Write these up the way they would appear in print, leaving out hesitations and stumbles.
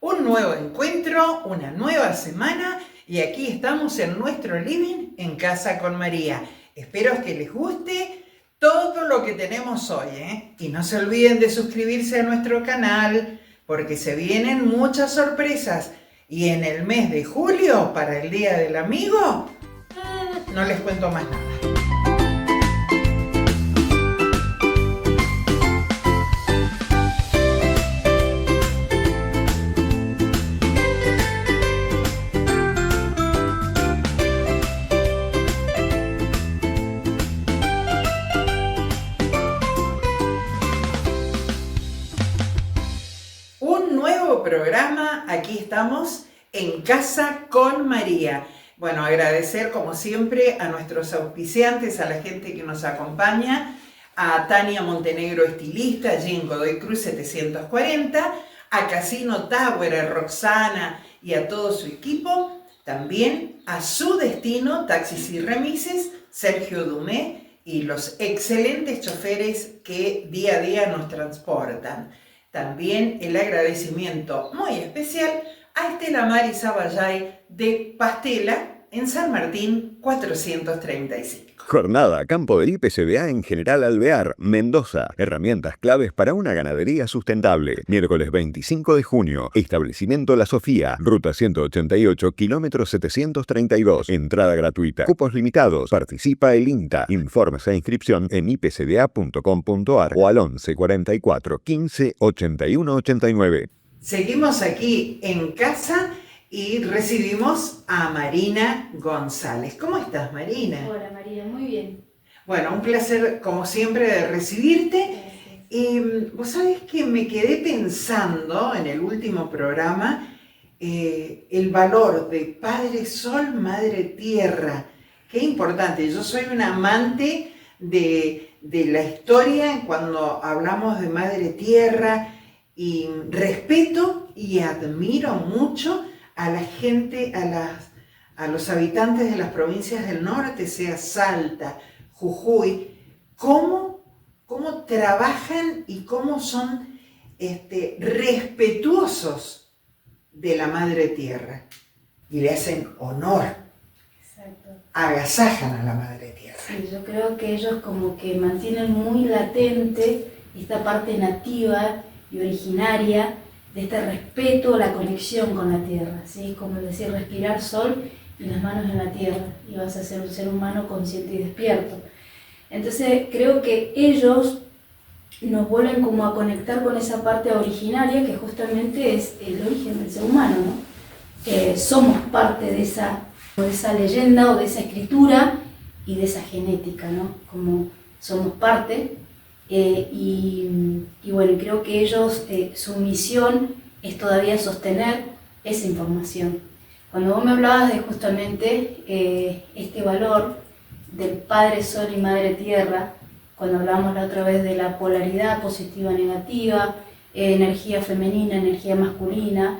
Un nuevo encuentro, una nueva semana y aquí estamos en nuestro living en Casa con María. Espero que les guste todo lo que tenemos hoy, ¿eh? Y no se olviden de suscribirse a nuestro canal porque se vienen muchas sorpresas. Y en el mes de julio, para el Día del Amigo, no les cuento más nada. Un nuevo programa, aquí estamos en Casa con María. Bueno, agradecer como siempre a nuestros auspiciantes, a la gente que nos acompaña, a Tania Montenegro, estilista, allí en Godoy Cruz 740, a Casino Tower, a Roxana y a todo su equipo, también a Su Destino, Taxis y Remises, Sergio Dumé y los excelentes choferes que día a día nos transportan. También el agradecimiento muy especial a Estela Mari Sabayay de Pastela en San Martín 435. Jornada Campo del IPCBA en General Alvear, Mendoza. Herramientas claves para una ganadería sustentable. Miércoles 25 de junio. Establecimiento La Sofía. Ruta 188, kilómetro 732. Entrada gratuita. Cupos limitados. Participa el INTA. Informes e inscripción en ipcba.com.ar o al 11 44 15 81 89. Seguimos aquí en casa y recibimos a Marina González. ¿Cómo estás, Marina? Hola, María, muy bien. Bueno, un placer, como siempre, de recibirte. Vos sabés que me quedé pensando en el último programa el valor de Padre Sol, Madre Tierra. Qué importante. Yo soy una amante de la historia cuando hablamos de Madre Tierra y respeto y admiro mucho a la gente, a los habitantes de las provincias del norte, sea Salta, Jujuy, cómo trabajan y cómo son respetuosos de la Madre Tierra y le hacen honor. Exacto. Agasajan a la Madre Tierra. Sí, yo creo que ellos como que mantienen muy latente esta parte nativa y originaria de este respeto, la conexión con la tierra, ¿sí? Como decir, respirar sol y las manos en la tierra, y vas a ser un ser humano consciente y despierto. Entonces creo que ellos nos vuelven como a conectar con esa parte originaria que justamente es el origen del ser humano, ¿no? Somos parte de esa leyenda o de esa escritura y de esa genética, ¿no? Como somos parte. Y bueno, creo que ellos, su misión es todavía sostener esa información. Cuando vos me hablabas de justamente este valor del Padre Sol y Madre Tierra, cuando hablábamos la otra vez de la polaridad positiva-negativa, energía femenina, energía masculina,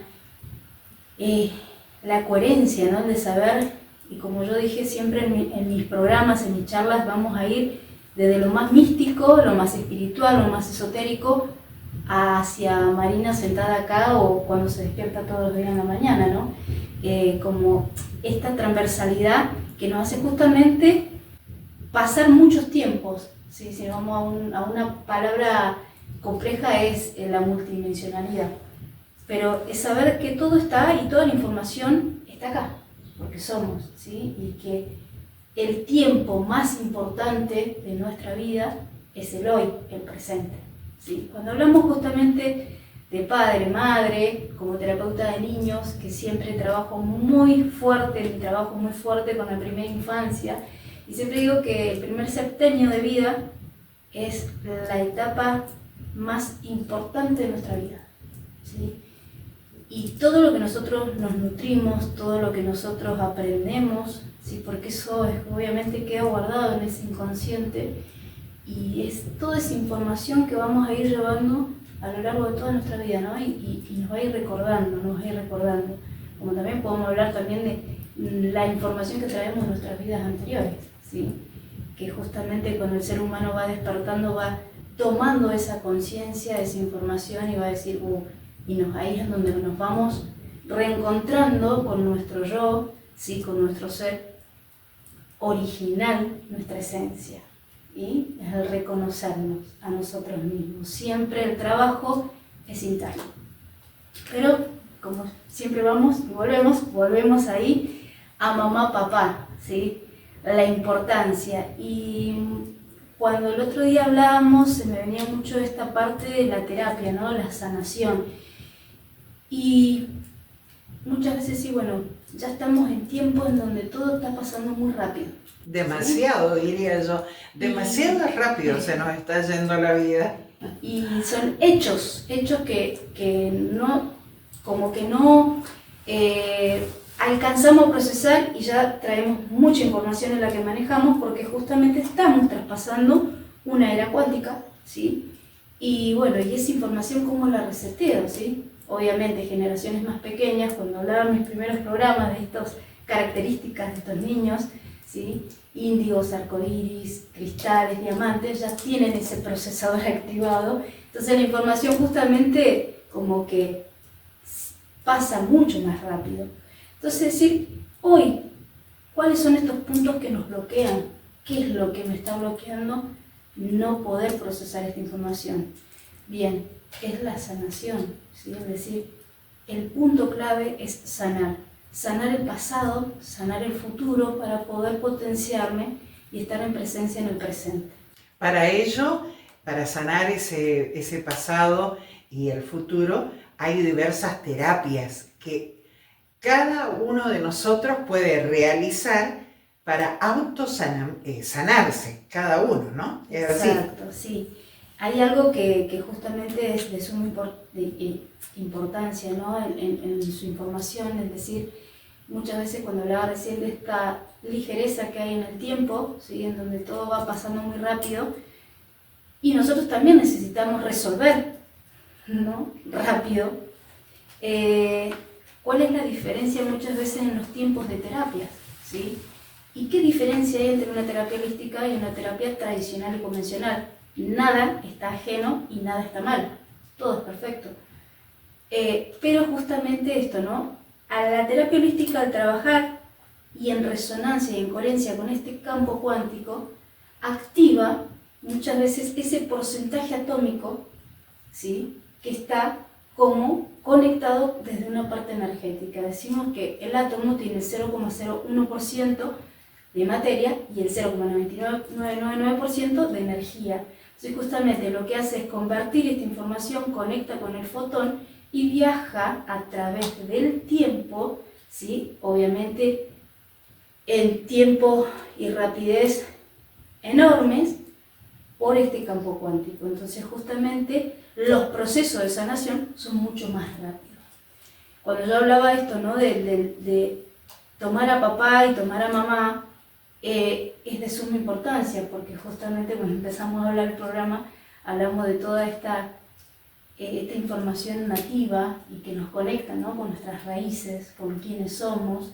la coherencia, ¿no? De saber, y como yo dije siempre en mis programas, en mis charlas, vamos a ir desde lo más místico, lo más espiritual, lo más esotérico, hacia Marina sentada acá o cuando se despierta todos los días en la mañana, ¿no? Como esta transversalidad que nos hace justamente pasar muchos tiempos, ¿sí? Si vamos a una palabra compleja es la multidimensionalidad, pero es saber que todo está y toda la información está acá, porque somos, ¿sí? Y que el tiempo más importante de nuestra vida es el hoy, el presente, ¿sí? Cuando hablamos justamente de padre, madre, como terapeuta de niños, que siempre trabajo muy fuerte, mi trabajo muy fuerte con la primera infancia, y siempre digo que el primer septenio de vida es la etapa más importante de nuestra vida, ¿sí? Y todo lo que nosotros nos nutrimos, todo lo que nosotros aprendemos, ¿sí? Porque eso obviamente queda guardado en ese inconsciente y es toda esa información que vamos a ir llevando a lo largo de toda nuestra vida, ¿no? Y nos va a ir recordando, como también podemos hablar también de la información que traemos de nuestras vidas anteriores, ¿sí? Que justamente cuando el ser humano va despertando, va tomando esa conciencia, esa información y va a decir, y ahí es donde nos vamos reencontrando con nuestro yo, ¿sí? Con nuestro ser original, nuestra esencia. Y es el reconocernos a nosotros mismos. Siempre el trabajo es interno. Pero como siempre vamos y volvemos ahí a mamá, papá, ¿sí? La importancia. Y cuando el otro día hablábamos, se me venía mucho esta parte de la terapia, ¿no? La sanación. Y muchas veces sí, bueno, ya estamos en tiempos en donde todo está pasando muy rápido. Demasiado, ¿sí? Diría yo. Demasiado rápido se nos está yendo la vida. Y son hechos que no, como que no alcanzamos a procesar y ya traemos mucha información en la que manejamos porque justamente estamos traspasando una era cuántica, ¿sí? Y bueno, y esa información, ¿cómo la reseteo, sí? Obviamente, generaciones más pequeñas, cuando hablaba en mis primeros programas de estas características de estos niños, ¿sí? Índigos, arcoíris, cristales, diamantes, ya tienen ese procesador activado. Entonces la información justamente como que pasa mucho más rápido. Entonces decir, hoy, ¿cuáles son estos puntos que nos bloquean? ¿Qué es lo que me está bloqueando no poder procesar esta información? Bien, es la sanación, ¿sí? Es decir, el punto clave es sanar. Sanar el pasado, sanar el futuro para poder potenciarme y estar en presencia en el presente. Para ello, para sanar ese pasado y el futuro, hay diversas terapias que cada uno de nosotros puede realizar para sanarse, cada uno, ¿no? ¿Es exacto, así? Sí. Hay algo que justamente es de suma importancia, ¿no? en su información, es decir, muchas veces cuando hablaba recién de esta ligereza que hay en el tiempo, ¿sí? En donde todo va pasando muy rápido, y nosotros también necesitamos resolver, ¿no? Rápido. ¿Cuál es la diferencia muchas veces en los tiempos de terapias? ¿Sí? ¿Y qué diferencia hay entre una terapia holística y una terapia tradicional y convencional? Nada está ajeno y nada está mal, todo es perfecto. Pero justamente esto, ¿no? A la terapia holística, al trabajar y en resonancia y en coherencia con este campo cuántico, activa muchas veces ese porcentaje atómico, ¿sí? Que está como conectado desde una parte energética. Decimos que el átomo tiene el 0,01% de materia y el 0,9999% de energía. Entonces justamente lo que hace es convertir esta información, conecta con el fotón y viaja a través del tiempo, ¿sí? Obviamente en tiempo y rapidez enormes por este campo cuántico. Entonces justamente los procesos de sanación son mucho más rápidos. Cuando yo hablaba esto, ¿no? de tomar a papá y tomar a mamá, es de suma importancia, porque justamente cuando empezamos a hablar del programa, hablamos de toda esta información nativa y que nos conecta, ¿no? Con nuestras raíces, con quiénes somos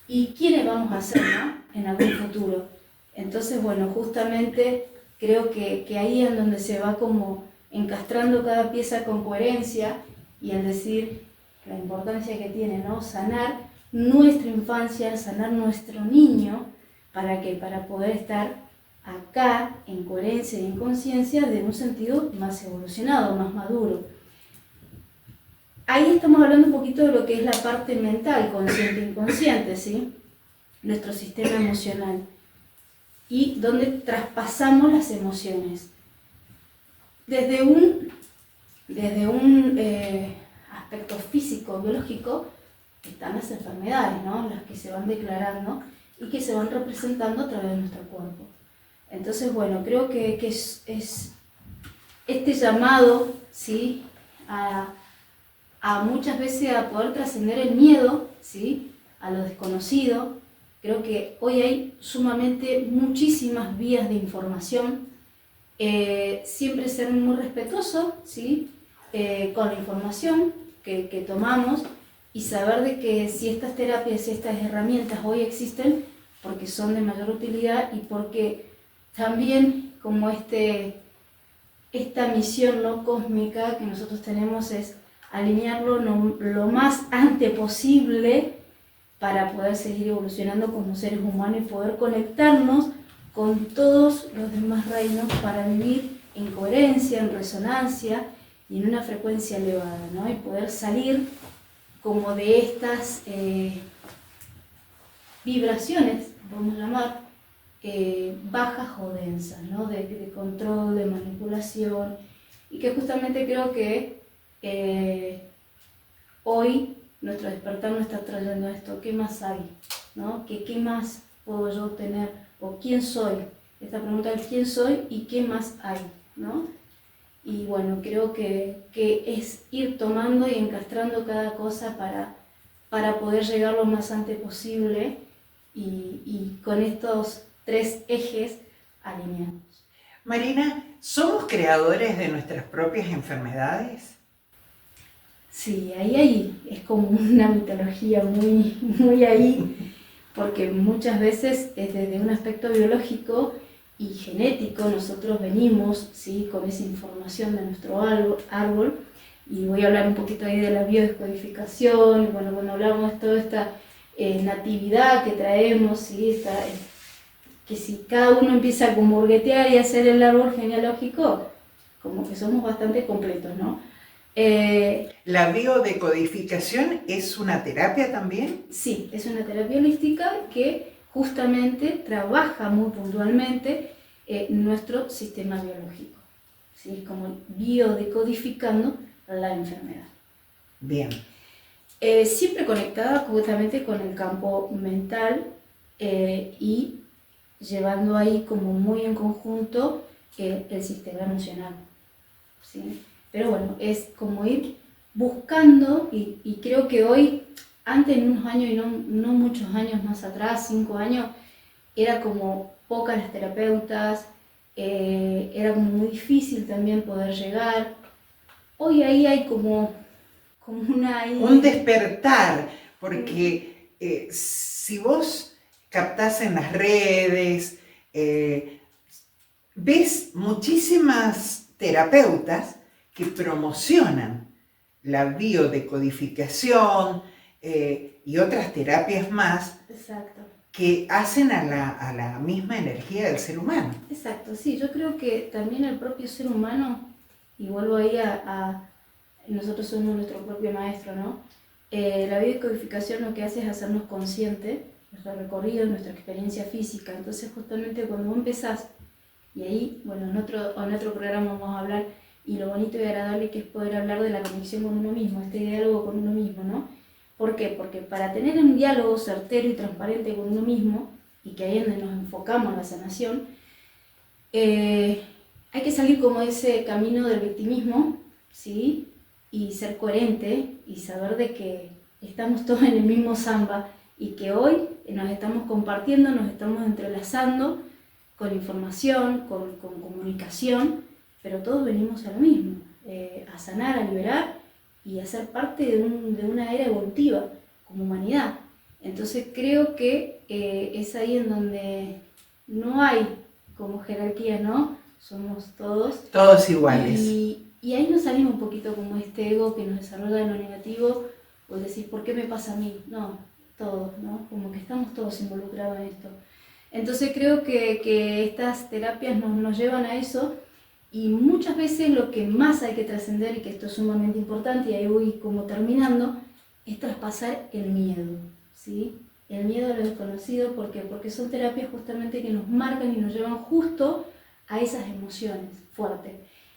y quiénes vamos a ser, ¿no? En algún futuro. Entonces, bueno, justamente creo que ahí es donde se va como encastrando cada pieza con coherencia y al decir la importancia que tiene, ¿no? Sanar nuestra infancia, sanar nuestro niño, ¿para qué? Para poder estar acá en coherencia y en conciencia de un sentido más evolucionado, más maduro. Ahí estamos hablando un poquito de lo que es la parte mental, consciente e inconsciente, ¿sí? Nuestro sistema emocional y donde traspasamos las emociones. Desde un aspecto físico, biológico, están las enfermedades, ¿no? Las que se van declarando y que se van representando a través de nuestro cuerpo. Entonces, bueno, creo que es este llamado, ¿sí? a muchas veces a poder trascender el miedo, ¿sí? A lo desconocido. Creo que hoy hay sumamente muchísimas vías de información. Siempre ser muy respetuoso, ¿sí? Con la información que tomamos y saber de que si estas terapias y estas herramientas hoy existen, porque son de mayor utilidad y porque también como esta misión, ¿no? Cósmica que nosotros tenemos es alinearlo lo más antes posible para poder seguir evolucionando como seres humanos y poder conectarnos con todos los demás reinos para vivir en coherencia, en resonancia y en una frecuencia elevada, ¿no? Y poder salir como de estas vibraciones, vamos a llamar, bajas o densas, ¿no? De control, de manipulación, y que justamente creo que hoy nuestro despertar nos está trayendo esto. ¿Qué más hay? ¿No? ¿Qué más puedo yo tener? ¿O quién soy? Esta pregunta de quién soy y qué más hay, ¿no? Y bueno, creo que es ir tomando y encastrando cada cosa para poder llegar lo más antes posible y con estos 3 ejes alineados. Marina, ¿somos creadores de nuestras propias enfermedades? Sí, ahí es como una mitología muy ahí, porque muchas veces desde un aspecto biológico y genético nosotros venimos, ¿sí?, con esa información de nuestro árbol, y voy a hablar un poquito ahí de la biodescodificación, y bueno, cuando hablamos de toda esta natividad que traemos, ¿sí?, que si cada uno empieza a como hurguetear y hacer el árbol genealógico, como que somos bastante completos, ¿no? ¿La biodecodificación es una terapia también? Sí, es una terapia holística que justamente trabaja muy puntualmente nuestro sistema biológico, ¿sí? Como biodecodificando la enfermedad. Bien. Siempre conectada justamente con el campo mental y llevando ahí como muy en conjunto el sistema emocional, ¿sí? Pero bueno, es como ir buscando, y creo que hoy, antes en unos años y no muchos años más atrás, 5 años, era como pocas las terapeutas, era como muy difícil también poder llegar. Hoy ahí hay como un despertar, porque si vos captás en las redes, ves muchísimas terapeutas que promocionan la biodecodificación y otras terapias más. Exacto. Que hacen a la misma energía del ser humano. Exacto, sí, yo creo que también el propio ser humano, y vuelvo ahí nosotros somos nuestro propio maestro, ¿no? La biodescodificación lo que hace es hacernos conscientes, nuestro recorrido, nuestra experiencia física. Entonces justamente cuando vos empezás, y ahí, bueno, en otro programa vamos a hablar, y lo bonito y agradable que es poder hablar de la conexión con uno mismo, este diálogo con uno mismo, ¿no? ¿Por qué? Porque para tener un diálogo certero y transparente con uno mismo, y que ahí es donde nos enfocamos en la sanación, hay que salir como de ese camino del victimismo, ¿sí? Y ser coherente y saber de que estamos todos en el mismo samba y que hoy nos estamos compartiendo, nos estamos entrelazando con información, con comunicación, pero todos venimos a lo mismo, a sanar, a liberar y a ser parte de una era evolutiva como humanidad. Entonces creo que es ahí en donde no hay como jerarquía, ¿no? Somos todos iguales. Y ahí nos salimos un poquito como este ego que nos desarrolla en lo negativo, o decir, ¿por qué me pasa a mí? No, todos, ¿no? Como que estamos todos involucrados en esto. Entonces creo que estas terapias nos llevan a eso. Y muchas veces lo que más hay que trascender, y que esto es sumamente importante, y ahí voy como terminando, es traspasar el miedo, ¿sí? El miedo a lo desconocido, ¿por qué? Porque son terapias justamente que nos marcan y nos llevan justo a esas emociones fuertes.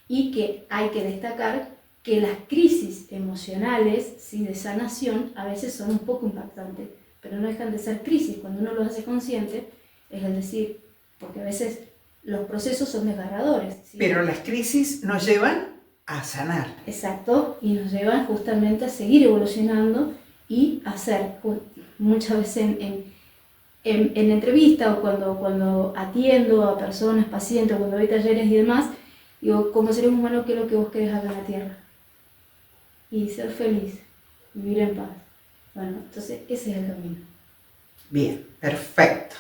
Y que hay que destacar que las crisis emocionales, ¿sí?, de sanación a veces son un poco impactantes, pero no dejan de ser crisis cuando uno lo hace consciente, es decir, porque a veces los procesos son desgarradores, ¿sí? Pero las crisis nos llevan a sanar. Exacto, y nos llevan justamente a seguir evolucionando y a hacer, muchas veces en entrevistas o cuando atiendo a personas, pacientes, cuando doy talleres y demás, digo, como seres humanos, ¿qué es lo que vos querés acá en la Tierra? Y ser feliz, vivir en paz. Bueno, entonces ese es el camino. Bien, perfecto.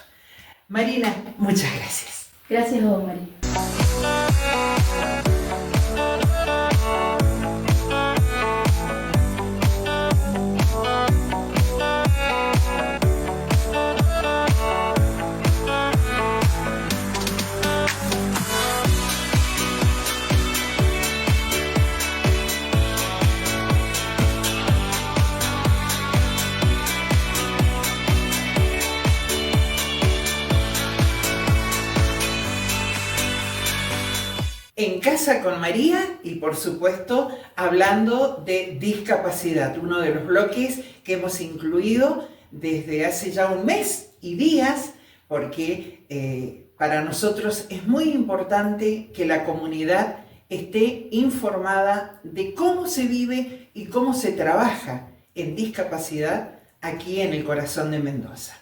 Marina, muchas gracias. Gracias a vos, María. Casa con María y por supuesto hablando de discapacidad, uno de los bloques que hemos incluido desde hace ya un mes y días, porque para nosotros es muy importante que la comunidad esté informada de cómo se vive y cómo se trabaja en discapacidad aquí en el corazón de Mendoza.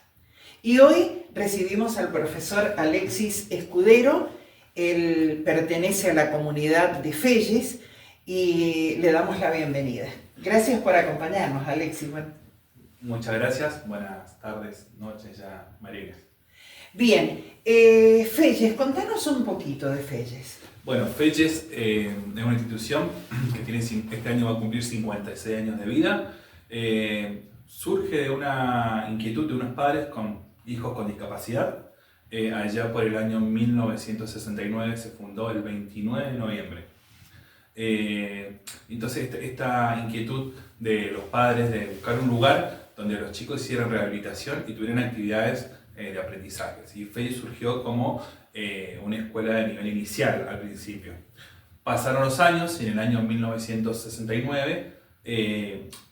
Y hoy recibimos al profesor Alexis Escudero. Él pertenece a la comunidad de Felles y le damos la bienvenida. Gracias por acompañarnos, Alexis. Muchas gracias. Buenas tardes, noches ya, María. Bien, Felles, contanos un poquito de Felles. Bueno, Felles es una institución que tiene, este año va a cumplir 56 años de vida. Surge de una inquietud de unos padres con hijos con discapacidad. Allá por el año 1969 se fundó el 29 de noviembre. Entonces esta inquietud de los padres de buscar un lugar donde los chicos hicieran rehabilitación y tuvieran actividades de aprendizaje. Y Felles surgió como una escuela de nivel inicial al principio. Pasaron los años y en el año 1969,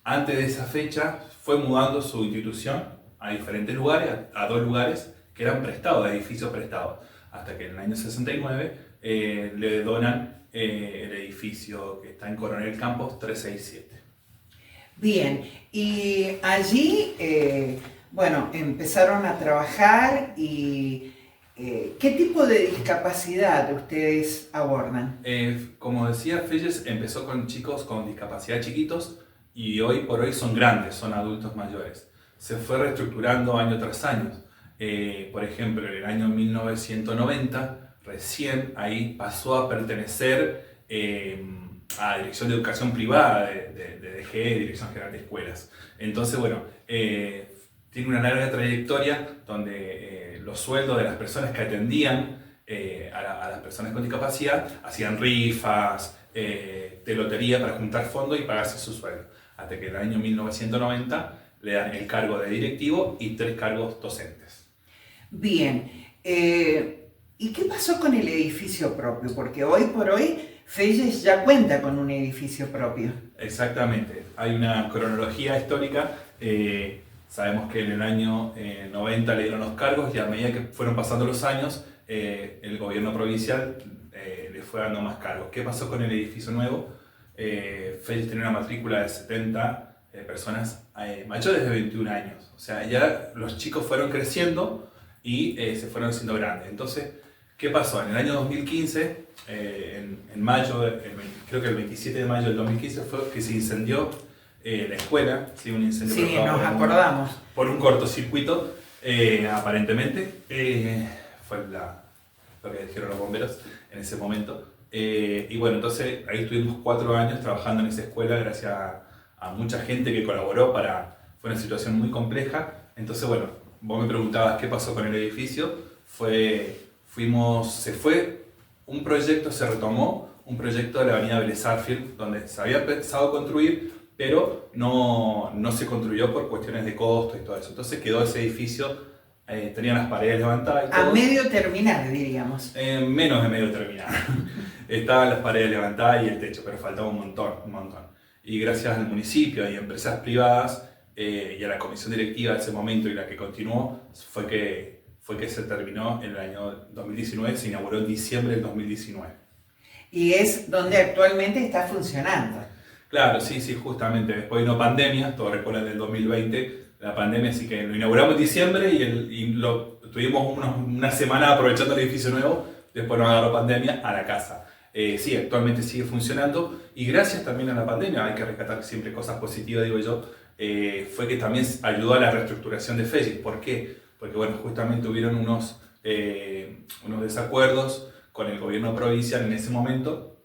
antes de esa fecha, fue mudando su institución a diferentes lugares, a 2 lugares que eran prestados, edificios prestados, hasta que en el año 69 le donan el edificio que está en Coronel Campos 367. Bien, y allí, bueno, empezaron a trabajar y ¿qué tipo de discapacidad ustedes abordan? Como decía, Felles empezó con chicos con discapacidad chiquitos y hoy por hoy son grandes, son adultos mayores. Se fue reestructurando año tras año. Por ejemplo, en el año 1990, recién ahí pasó a pertenecer a Dirección de Educación Privada de DGE, Dirección General de Escuelas. Entonces, bueno, tiene una larga trayectoria donde los sueldos de las personas que atendían a las personas con discapacidad hacían rifas, de lotería para juntar fondos y pagarse su sueldo. Hasta que en el año 1990 le dan el cargo de directivo y 3 cargos docentes. Bien, ¿y qué pasó con el edificio propio? Porque hoy por hoy Felles ya cuenta con un edificio propio. Exactamente, hay una cronología histórica. Sabemos que en el año 90 le dieron los cargos y a medida que fueron pasando los años, el gobierno provincial le fue dando más cargos. ¿Qué pasó con el edificio nuevo? Felles tenía una matrícula de 70 personas mayores de 21 años. O sea, ya los chicos fueron creciendo y se fueron haciendo grandes. Entonces, ¿qué pasó? En el año 2015, en mayo, creo que el 27 de mayo del 2015 fue que se incendió la escuela, ¿sí? Un incendio Sí, nos acordamos. Por un cortocircuito, aparentemente. Fue lo que dijeron los bomberos en ese momento. Y bueno, entonces ahí estuvimos 4 años trabajando en esa escuela gracias a mucha gente que colaboró fue una situación muy compleja. Entonces, bueno, vos me preguntabas qué pasó con el edificio. Un proyecto se retomó, un proyecto de la avenida Vélez Sarsfield, donde se había pensado construir, pero no se construyó por cuestiones de costo y todo eso. Entonces quedó ese edificio, tenía las paredes levantadas y todo. A medio terminar, diríamos. Menos de medio terminado. Estaban las paredes levantadas y el techo, pero faltaba un montón. Y gracias al municipio y a empresas privadas y a la comisión directiva de ese momento y la que continuó, fue que se terminó en el año 2019, se inauguró en diciembre del 2019. Y es donde actualmente está funcionando. Claro, sí, justamente. Después vino pandemia, todos recuerdan del 2020, la pandemia, así que lo inauguramos en diciembre y tuvimos una semana aprovechando el edificio nuevo, después nos agarró pandemia a la casa. Sí, actualmente sigue funcionando y gracias también a la pandemia, hay que rescatar siempre cosas positivas, digo yo, fue que también ayudó a la reestructuración de Felles. ¿Por qué? Porque bueno, justamente hubieron unos desacuerdos con el gobierno provincial en ese momento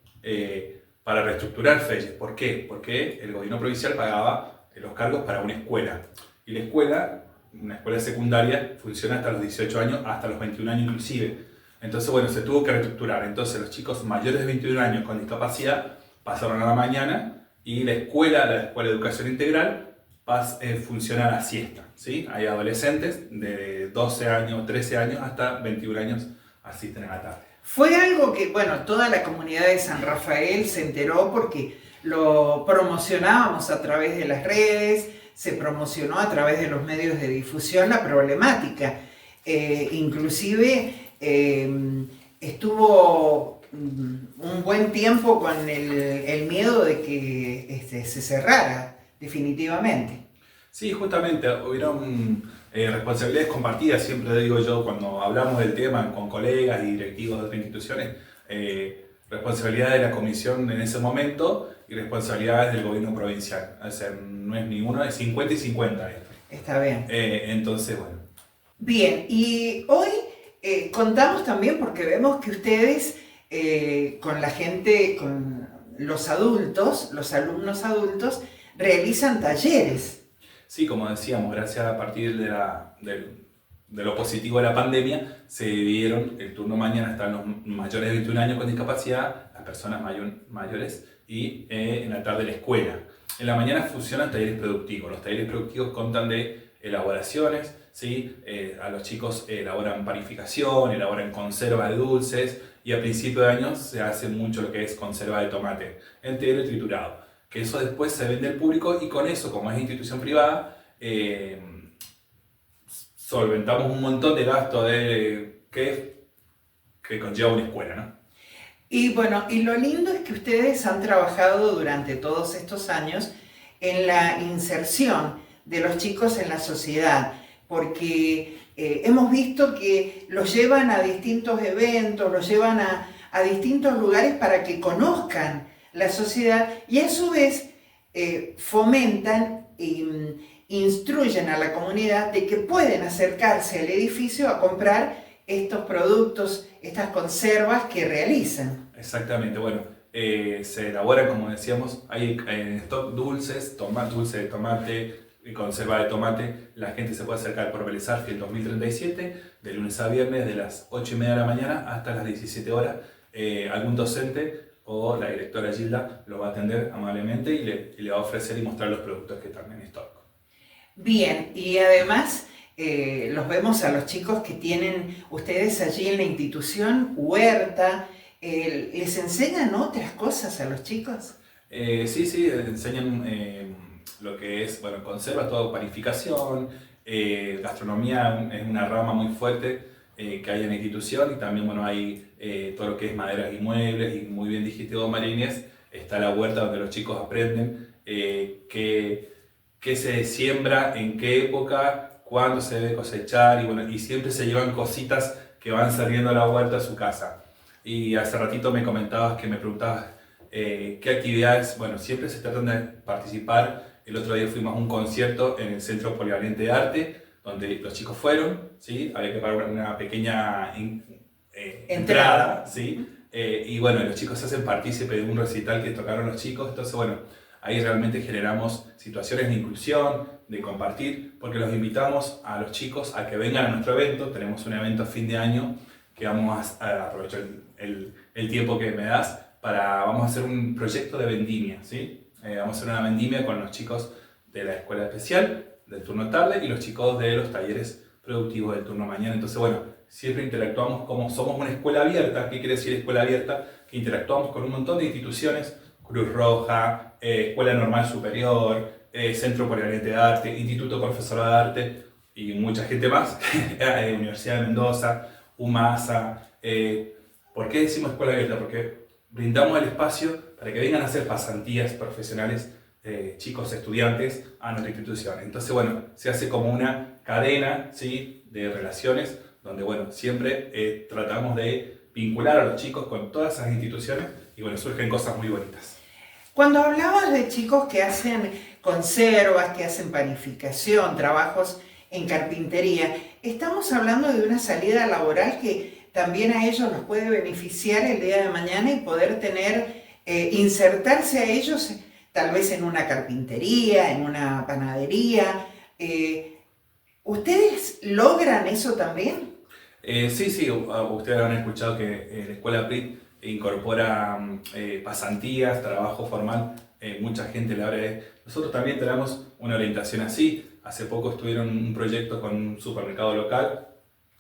para reestructurar Felles. ¿Por qué? Porque el gobierno provincial pagaba los cargos para una escuela y la escuela, una escuela secundaria, funciona hasta los 18 años, hasta los 21 años inclusive. Entonces, bueno, se tuvo que reestructurar. Entonces, los chicos mayores de 21 años con discapacidad pasaron a la mañana y la escuela de educación integral funciona a la siesta, ¿sí? Hay adolescentes de 12 años, 13 años hasta 21 años asisten a la tarde. Fue algo que, bueno, toda la comunidad de San Rafael se enteró porque lo promocionábamos a través de las redes, se promocionó a través de los medios de difusión la problemática. Inclusive estuvo un buen tiempo con el miedo de que se cerrara definitivamente. Sí, justamente, hubieron responsabilidades compartidas, siempre digo yo, cuando hablamos del tema con colegas y directivos de otras instituciones, responsabilidad de la comisión en ese momento y responsabilidades del gobierno provincial. O sea, no es ninguno, es 50 y 50 esto. Está bien. Entonces, bueno. Bien, y hoy contamos también porque vemos que ustedes con la gente, con los adultos, los alumnos adultos, realizan talleres. Sí, como decíamos, gracias a partir de lo positivo de la pandemia, se dividieron el turno mañana, están los mayores de 21 años con discapacidad, las personas mayores, y en la tarde la escuela. En la mañana funcionan talleres productivos. Los talleres productivos contan de elaboraciones, ¿sí? A los chicos elaboran panificación, elaboran conserva de dulces, y a principio de año se hace mucho lo que es conserva de tomate entero y triturado, que eso después se vende al público, y con eso, como es institución privada, solventamos un montón de gastos que conlleva una escuela, ¿no? Y bueno, y lo lindo es que ustedes han trabajado durante todos estos años en la inserción de los chicos en la sociedad, porque hemos visto que los llevan a distintos eventos, los llevan a distintos lugares para que conozcan la sociedad y a su vez fomentan e instruyen a la comunidad de que pueden acercarse al edificio a comprar estos productos, estas conservas que realizan. Exactamente, bueno, se elaboran, como decíamos, hay en stock dulces, dulce de tomate, conserva de tomate. La gente se puede acercar por Vélez Sarsfield 2037, de lunes a viernes, de las 8:30 de la mañana hasta las 17 horas. Algún docente o la directora Gilda lo va a atender amablemente y le va a ofrecer y mostrar los productos que están en stock. Bien, y además los vemos a los chicos que tienen ustedes allí en la institución, huerta. ¿Les enseñan otras cosas a los chicos? Sí, enseñan lo que es, bueno, conserva, todo panificación, gastronomía es una rama muy fuerte que hay en la institución, y también, bueno, hay todo lo que es maderas y muebles, y muy bien dijiste vos, María Inés, está la huerta donde los chicos aprenden qué se siembra, en qué época, cuándo se debe cosechar, y bueno, y siempre se llevan cositas que van saliendo a la huerta a su casa. Y hace ratito me comentabas, que me preguntabas qué actividades, bueno, siempre se tratan de participar. El otro día fuimos a un concierto en el Centro Polivalente de Arte, donde los chicos fueron, ¿sí? Había que pagar una pequeña entrada, ¿sí? Y bueno, los chicos se hacen partícipes de un recital que tocaron los chicos. Entonces, bueno, ahí realmente generamos situaciones de inclusión, de compartir, porque los invitamos a los chicos a que vengan a nuestro evento. Tenemos un evento a fin de año que vamos a aprovechar el tiempo que me das vamos a hacer un proyecto de vendimia, ¿sí? Vamos a hacer una vendimia con los chicos de la escuela especial del turno tarde y los chicos de los talleres productivos del turno mañana. Entonces, bueno, siempre interactuamos, como somos una escuela abierta. ¿Qué quiere decir escuela abierta? Que interactuamos con un montón de instituciones: Cruz Roja, Escuela Normal Superior, Centro Polivalente de Arte, Instituto Profesorado de Arte y mucha gente más, Universidad de Mendoza, UMASA. ¿Por qué decimos escuela abierta? Porque brindamos el espacio para que vengan a hacer pasantías profesionales, chicos estudiantes, a nuestra institución. Entonces, bueno, se hace como una cadena, ¿sí?, de relaciones, donde, bueno, siempre tratamos de vincular a los chicos con todas esas instituciones, y bueno, surgen cosas muy bonitas. Cuando hablabas de chicos que hacen conservas, que hacen panificación, trabajos en carpintería, estamos hablando de una salida laboral que también a ellos los puede beneficiar el día de mañana, y poder tener, insertarse a ellos tal vez en una carpintería, en una panadería. ¿Ustedes logran eso también? Sí, ustedes han escuchado que la Escuela PRIT incorpora pasantías, trabajo formal, mucha gente le habla de... Nosotros también tenemos una orientación así. Hace poco estuvieron un proyecto con un supermercado local,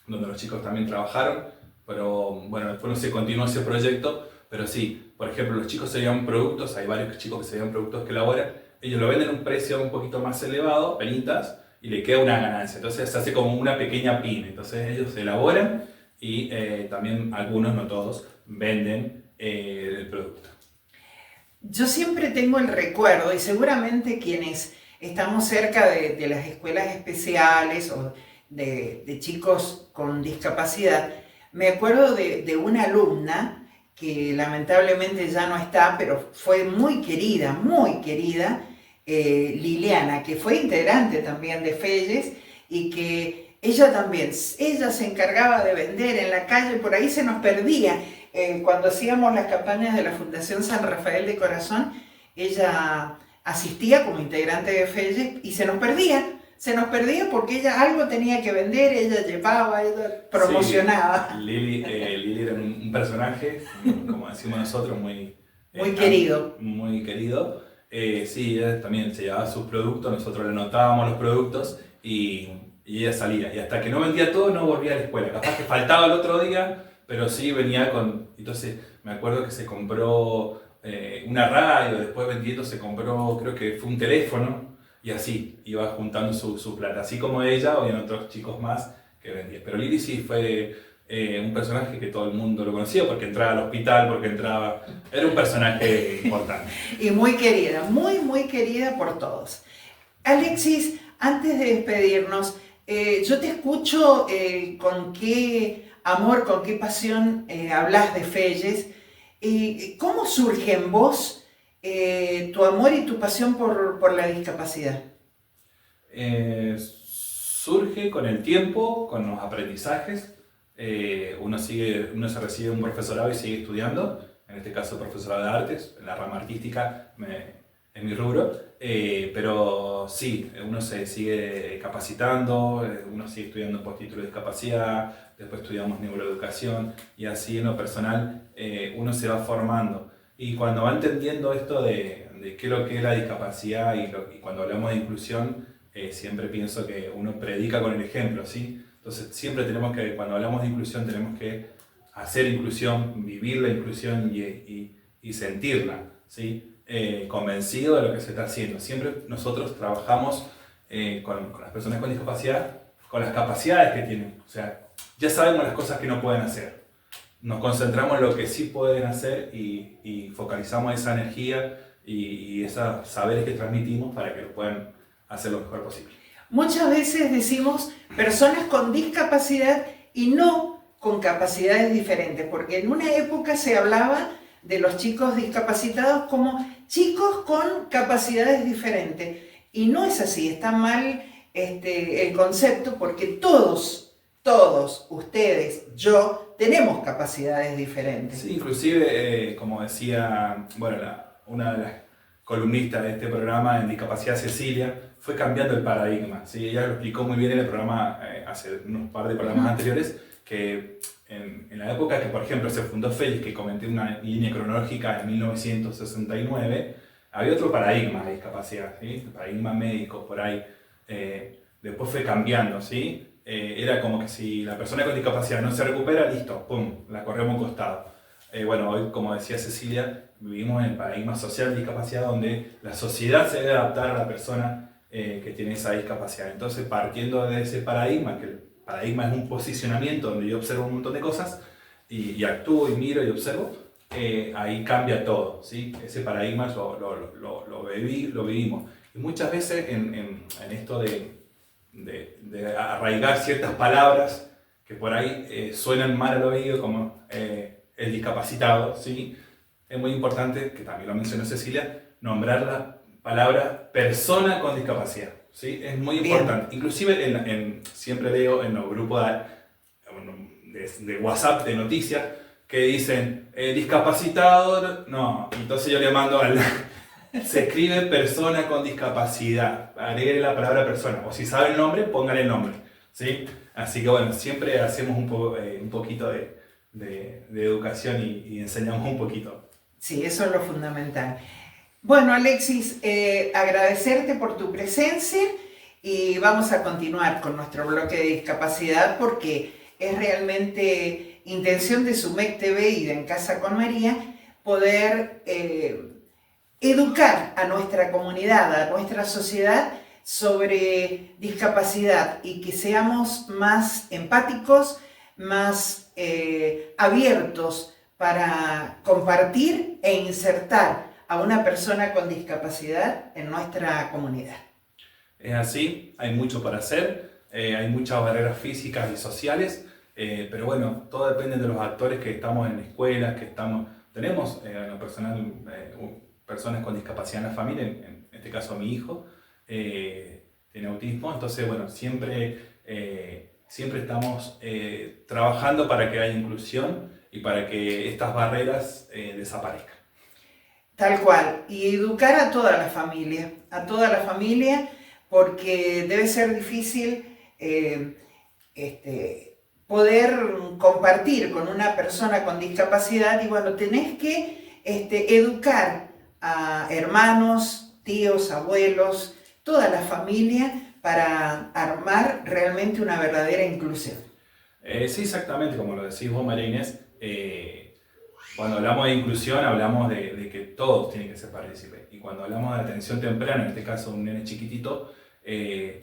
donde los chicos también trabajaron, pero bueno, después no se continuó ese proyecto, pero sí, por ejemplo, los chicos se llevan productos, hay varios chicos que se llevan productos que elaboran, ellos lo venden a un precio un poquito más elevado, penitas, y le queda una ganancia, entonces se hace como una pequeña pyme, entonces ellos elaboran y también algunos, no todos, venden el producto. Yo siempre tengo el recuerdo, y seguramente quienes estamos cerca de las escuelas especiales o de chicos con discapacidad, me acuerdo de una alumna que lamentablemente ya no está, pero fue muy querida, Liliana, que fue integrante también de Felles y que ella se encargaba de vender en la calle, por ahí se nos perdía. Cuando hacíamos las campañas de la Fundación San Rafael de Corazón, ella asistía como integrante de Felles y se nos perdía porque ella algo tenía que vender, ella llevaba, ella promocionaba. Sí, Lili era un personaje, como decimos nosotros, muy querido. Muy querido. Sí, ella también se llevaba sus productos, nosotros le anotábamos los productos y ella salía. Y hasta que no vendía todo, no volvía a la escuela. Capaz que faltaba el otro día, pero sí venía con... Entonces me acuerdo que se compró una radio, después vendiendo se compró, creo que fue un teléfono, y así iba juntando su plata. Así como ella, habían otros chicos más que vendían. Pero Lili sí fue un personaje que todo el mundo lo conocía porque entraba al hospital, porque entraba... Era un personaje importante. Y muy querida, muy querida por todos. Alexis, antes de despedirnos, yo te escucho con qué amor, con qué pasión hablas de Felles. ¿Cómo surge en vos tu amor y tu pasión por la discapacidad? Surge con el tiempo, con los aprendizajes. Uno se recibe un profesorado y sigue estudiando, en este caso profesorado de artes, en la rama artística, en mi rubro, pero sí, uno se sigue capacitando, uno sigue estudiando postítulo de discapacidad, después estudiamos neuroeducación y así en lo personal uno se va formando. Y cuando va entendiendo esto de qué es lo que es la discapacidad y cuando hablamos de inclusión, siempre pienso que uno predica con el ejemplo, ¿sí? Entonces siempre cuando hablamos de inclusión, tenemos que hacer inclusión, vivir la inclusión y sentirla, ¿sí? Convencido de lo que se está haciendo. Siempre nosotros trabajamos con las personas con discapacidad, con las capacidades que tienen. O sea, ya sabemos las cosas que no pueden hacer. Nos concentramos en lo que sí pueden hacer y focalizamos esa energía y esos saberes que transmitimos para que lo puedan hacer lo mejor posible. Muchas veces decimos personas con discapacidad y no con capacidades diferentes, porque en una época se hablaba de los chicos discapacitados como chicos con capacidades diferentes. Y no es así, está mal el concepto, porque todos, ustedes, yo, tenemos capacidades diferentes. Sí, inclusive, como decía, bueno, una de las columnistas de este programa en discapacidad, Cecilia, fue cambiando el paradigma, ¿sí? Ella lo explicó muy bien en el programa, hace unos par de programas anteriores, que en la época que, por ejemplo, se fundó Felles, que comenté una línea cronológica en 1969, había otro paradigma de discapacidad, ¿sí? El paradigma médico, por ahí. Después fue cambiando, ¿sí? Era como que si la persona con discapacidad no se recupera, listo, pum, la corremos a un costado. Bueno, hoy, como decía Cecilia, vivimos en el paradigma social de discapacidad, donde la sociedad se debe adaptar a la persona que tiene esa discapacidad. Entonces, partiendo de ese paradigma, que el paradigma es un posicionamiento donde yo observo un montón de cosas y actúo y miro y observo, ahí cambia todo, ¿sí? Ese paradigma lo vivimos. Y muchas veces en esto de arraigar ciertas palabras que por ahí suenan mal al oído, como el discapacitado, ¿sí? Es muy importante, que también lo mencionó Cecilia, nombrar la palabra persona con discapacidad, ¿sí? Es muy importante. Bien. Inclusive siempre leo en los grupos de WhatsApp de noticias que dicen discapacitado, no, entonces yo le mando se escribe persona con discapacidad, agregue la palabra persona, o si sabe el nombre, póngale el nombre, ¿sí? Así que bueno, siempre hacemos un poquito de educación y enseñamos un poquito. Sí, eso es lo fundamental. Bueno, Alexis, agradecerte por tu presencia y vamos a continuar con nuestro bloque de discapacidad porque es realmente intención de SUMEC TV y de En Casa con María, poder educar a nuestra comunidad, a nuestra sociedad sobre discapacidad y que seamos más empáticos, más abiertos para compartir e insertar a una persona con discapacidad en nuestra comunidad. Es así, hay mucho para hacer, hay muchas barreras físicas y sociales, pero bueno, todo depende de los actores que estamos en escuelas, tenemos en lo personal personas con discapacidad en la familia, en este caso mi hijo tiene autismo, entonces bueno, siempre estamos trabajando para que haya inclusión y para que estas barreras desaparezcan. Tal cual, y educar a toda la familia, porque debe ser difícil poder compartir con una persona con discapacidad y bueno, tenés que educar a hermanos, tíos, abuelos, toda la familia para armar realmente una verdadera inclusión. Sí, exactamente, como lo decís vos, María Inés, cuando hablamos de inclusión hablamos de que todos tienen que ser partícipes. Y cuando hablamos de atención temprana, en este caso un nene chiquitito,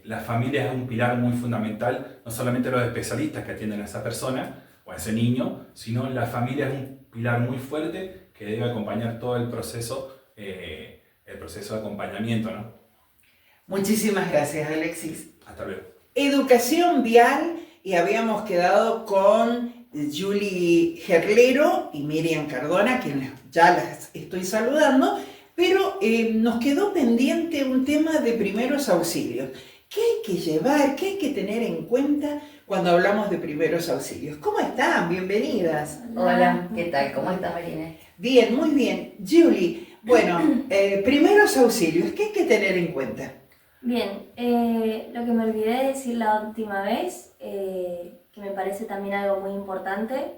la familia es un pilar muy fundamental, no solamente los especialistas que atienden a esa persona o a ese niño, sino la familia es un pilar muy fuerte que debe acompañar todo el proceso de acompañamiento, ¿no? Muchísimas gracias, Alexis. Hasta luego. Educación vial, y habíamos quedado con Julie Gerlero y Miriam Cardona, quienes ya las estoy saludando, pero nos quedó pendiente un tema de primeros auxilios. ¿Qué hay que llevar? ¿Qué hay que tener en cuenta cuando hablamos de primeros auxilios? ¿Cómo están? Bienvenidas. Hola, ¿qué tal? ¿Cómo estás, Marina? Bien, muy bien. Julie, bueno, primeros auxilios, ¿qué hay que tener en cuenta? Bien, lo que me olvidé de decir la última vez, que me parece también algo muy importante,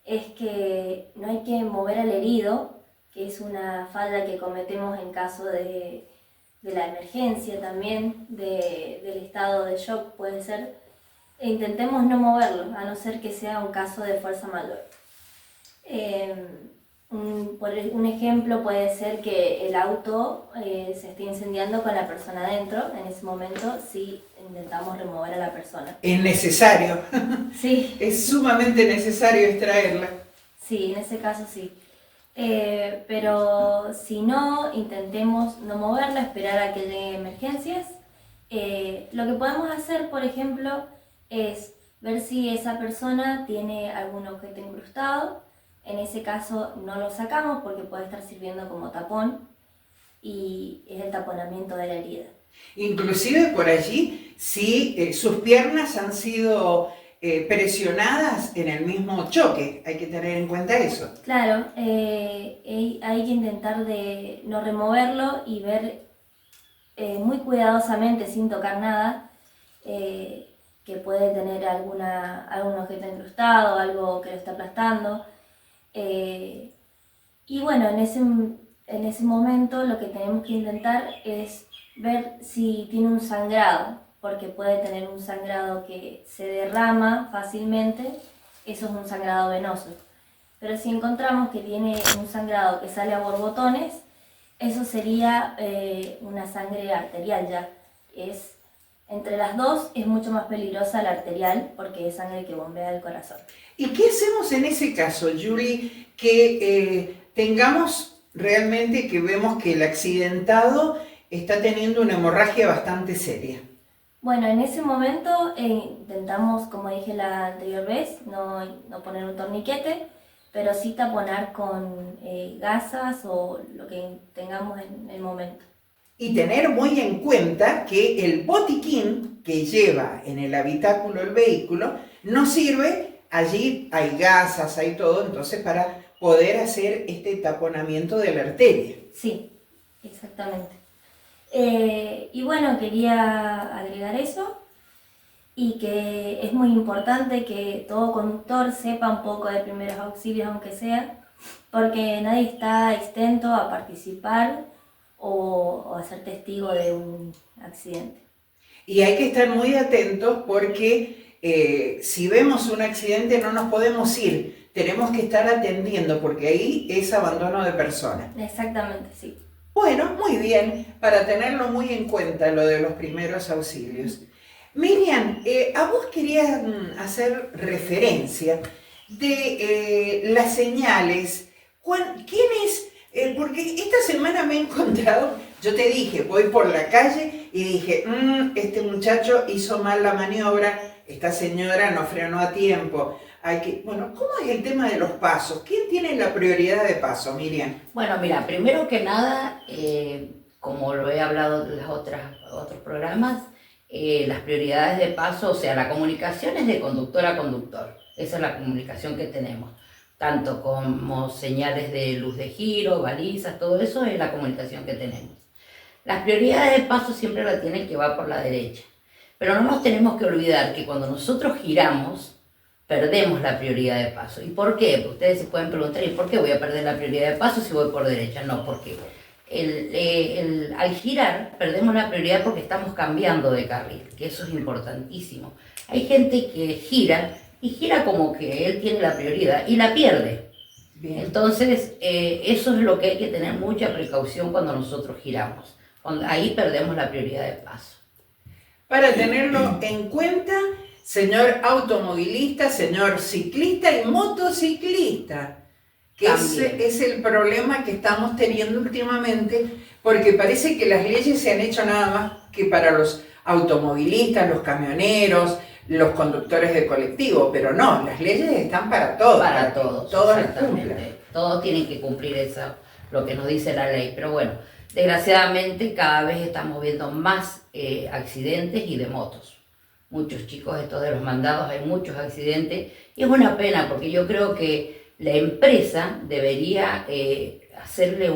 es que no hay que mover al herido, que es una falla que cometemos en caso de la emergencia también, del estado de shock puede ser, e intentemos no moverlo, a no ser que sea un caso de fuerza mayor. Un ejemplo puede ser que el auto se esté incendiando con la persona adentro. En ese momento sí intentamos remover a la persona. Es necesario. Sí. Es sumamente necesario extraerla. Sí, en ese caso sí. Pero si no, intentemos no moverla, esperar a que lleguen emergencias. Lo que podemos hacer, por ejemplo, es ver si esa persona tiene algún objeto incrustado. En ese caso no lo sacamos porque puede estar sirviendo como tapón y es el taponamiento de la herida. Inclusive por allí, si sus piernas han sido presionadas en el mismo choque, hay que tener en cuenta eso. Claro, hay que intentar de no removerlo y ver muy cuidadosamente, sin tocar nada, que puede tener algún objeto incrustado, algo que lo está aplastando. Y bueno, en ese momento lo que tenemos que intentar es ver si tiene un sangrado, porque puede tener un sangrado que se derrama fácilmente, eso es un sangrado venoso. Pero si encontramos que tiene un sangrado que sale a borbotones, eso sería una sangre arterial ya. Entre las dos es mucho más peligrosa la arterial porque es sangre que bombea el corazón. ¿Y qué hacemos en ese caso, Julie, que tengamos realmente que vemos que el accidentado está teniendo una hemorragia bastante seria? Bueno, en ese momento intentamos, como dije la anterior vez, no poner un torniquete, pero sí taponar con gasas o lo que tengamos en el momento. Y tener muy en cuenta que el botiquín que lleva en el habitáculo el vehículo no sirve, allí hay gasas, hay todo, entonces para poder hacer este taponamiento de la arteria. Sí, exactamente. Y bueno, quería agregar eso y que es muy importante que todo conductor sepa un poco de primeros auxilios, aunque sea, porque nadie está exento a participar o a ser testigo de un accidente. Y hay que estar muy atentos porque si vemos un accidente no nos podemos ir, tenemos que estar atendiendo porque ahí es abandono de persona. Exactamente, sí. Bueno, muy bien, para tenerlo muy en cuenta lo de los primeros auxilios. Miriam, a vos quería hacer referencia de las señales. ¿Quién es? Porque esta semana me he encontrado, yo te dije, voy por la calle y dije, este muchacho hizo mal la maniobra, esta señora no frenó a tiempo. Bueno, ¿cómo es el tema de los pasos? ¿Quién tiene la prioridad de paso, Miriam? Bueno, mira, primero que nada, como lo he hablado en los otros programas, las prioridades de paso, o sea, la comunicación es de conductor a conductor. Esa es la comunicación que tenemos. Tanto como señales de luz de giro, balizas, todo eso es la comunicación que tenemos. Las prioridades de paso siempre la tiene el que va por la derecha. Pero no nos tenemos que olvidar que cuando nosotros giramos, perdemos la prioridad de paso. ¿Y por qué? Pues ustedes se pueden preguntar, ¿y por qué voy a perder la prioridad de paso si voy por derecha? No, porque al girar perdemos la prioridad porque estamos cambiando de carril, que eso es importantísimo. Hay gente que gira y gira como que él tiene la prioridad y la pierde. Bien. Entonces, eso es lo que hay que tener mucha precaución cuando nosotros giramos. Ahí perdemos la prioridad de paso. Para tenerlo en cuenta, señor automovilista, señor ciclista y motociclista, que es el problema que estamos teniendo últimamente, porque parece que las leyes se han hecho nada más que para los automovilistas, los camioneros, los conductores de colectivo, pero no, las leyes están para todos. Para todos, todos exactamente. Todos tienen que cumplir eso, lo que nos dice la ley, pero bueno, desgraciadamente cada vez estamos viendo más accidentes y de motos. Muchos chicos, estos de los mandados, hay muchos accidentes y es una pena porque yo creo que la empresa debería hacerle